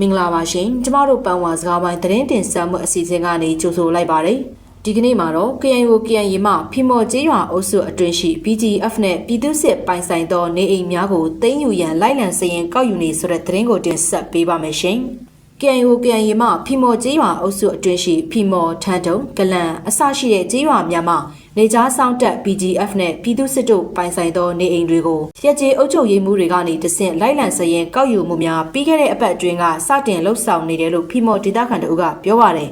မင်္ဂလာပါရှင်ကျမတို့ပန်ဝါစကားပိုင်းသတင်းတင်ဆက်မှုအစီအစဉ်ကနေကြိုဆိုလိုက်ပါတယ်ဒီကနေ့မှာတော့ KNU KNA မှဖီမော်ကျေးရွာအုပ်စုအတွင်းရှိ BGF နဲ့ပြည်သူ့စစ်ပိုင်ဆိုင်သောနေအိမ်များကိုသိမ်းယူရန်လိုက်လံစရင်ကောက်ယူနေဆိုတဲ့သတင်းကိုတင်ဆက်ပေးပါမယ်ရှင်KNU KNA မှဖီမော်ကျေးရွာအုပ်စုအတွင်းရှိဖီမော်ထန်းတုံဂလန်အစရှိတဲ့ကျေးရွာများမှာနေကြားဆောင်တက် BGF နဲ့ပြည်သူ့စစ်တို့ပိုင်ဆိုင်သောနေအိမ်တွေကိုရက်ကျေးအုပ်ချုပ်ရေးမှုတွေကနေတဆင့်လိုက်လံစရင်ကောက်ယူမှုများပြီးခဲ့တဲ့အပတ်အတွင်းကစတင်လှုပ်ဆောင်နေတယ်လို့ဖီမော်ဒေသခံတို့ကပြောပါတယ်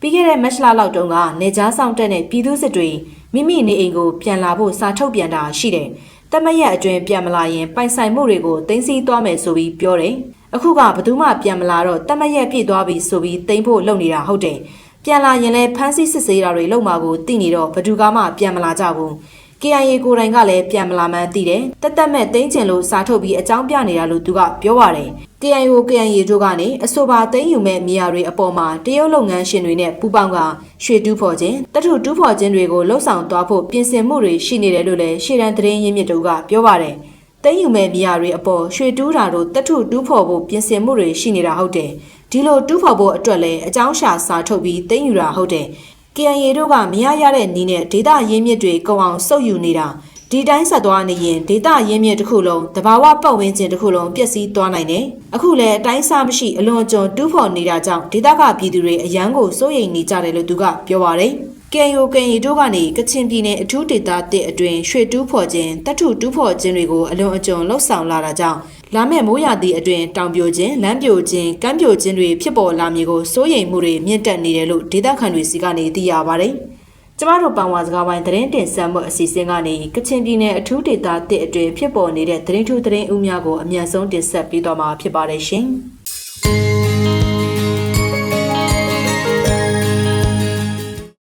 ပြီးခဲ့တဲ့မတ်လလောက်တုန်းကနေကြားဆောင်တက်နဲ့ပြည်သူ့စစ်တွေမိမိနေအိမ်ကိုပြန်လာဖို့စာထုတ်ပြန်တာရှိတယ်တမရက်အတွင်းပြန်မလာရင်ပိုင်ဆိုင်မှုတွေကိုတင်စီသွားမယ်ဆိုပြီးပြောတယ်အခုကဘယ်သူမှပြန်မလာတော့တမရက်ပြည့်သွားပြီဆိုပြီးတင်ဖို့လုပ်နေတာဟုတ်တယ်ပြန်လာရင်လည်းဖမ်းဆီးစစ်ဆေးတာတွေလုပ်မှာကိုသိနေတော့ဘယ်သူမှပြန်မလာကြဘူး KIA ကိုယ်တိုင်ကလည်းပြန်မလာမှန်းသိတယ်တက်မဲ့သိန်းချင်လို့စာထုတ်ပြီးအကြောင်းပြနေတာလို့သူကပြောပါတယ် KIO KIA တို့ကနေအဆိုပါသိန်းယူမဲ့မြေယာတွေအပေါ်မှာတရုတ်လုပ်ငန်းရှင်တွေနဲ့ပူးပေါင်းကရွှေတူးဖော်ခြင်းတထုတူးဖော်ခြင်းတွေကိုလှုပ်ဆောင်သွားဖို့ပြင်ဆင်မှုတွေရှိနေတယ်လို့လည်းရှေ့တန်းသတင်းရင်းမြစ်တို့ကပြောပါတယ်သိန်းယူမဲ့မြေယာတွေအပေါ်ရွှေတူးတာတို့တထုတူးဖော်ဖို့ပြင်ဆင်မှုတွေရှိနေတာဟုတ်တယ်ဒီလိုတူးဖော်ဖို့အတွက်လည်းအကြောင်းရှာစာထုတ်ပြီးသိမ်းယူတာဟုတ်တယ် KIA တို့ကမရရတဲ့နီးနဲ့ဒေတာရင်းမြစ်တွေကုန်အောင်စုပ်ယူနေတာဒီတိုင်းဆက်သွားနေရင်ဒေတာရင်းမြစ်တစ်ခုလုံးတဘာဝပတ်ဝန်းကျင်တစ်ခုလုံးပျက်စီးသွားနိုင်တယ်အခုလည်းအတိုင်းစားမရှိအလွန်ကျွံတူးဖော်နေတာကြောင့်ဒေတာကပြည်သူတွေအရန်ကိုစိုးရိမ်နေကြတယ်လို့သူကပြောပါတယ်KIO KIA တို့ကနေကချင်ပြည်နယ်အထူးဒေသတစ်အတွင်းရွှေတူးဖော်ခြင်းတထုတူးဖော်ခြင်းတွေကိုအလွန်အကျွံလှုပ်ဆောင်လာတာကြောင့်လာမယ့်မိုးရာသီအတွင်းတောင်ပြိုခြင်းလမ်းပြိုခြင်းကမ်းပြိုခြင်းတွေဖြစ်ပေါ်လာမည်ကိုစိုးရိမ်မှုတွေမြင့်တက်နေတယ်လို့ဒေသခံတွေစီကနေသိရပါတယ်။ကျမတို့ပန်ဝါစကားပိုင်းသတင်းတင်ဆက်မှုအစီအစဉ်ကနေကချင်ပြည်နယ်အထူးဒေသတစ်အတွင်းဖြစ်ပေါ်နေတဲ့သတင်းထူးသတင်းဦးများကိုအမြန်ဆုံးတင်ဆက်ပေးသွားမှာဖြစ်ပါတယ်ရှင်။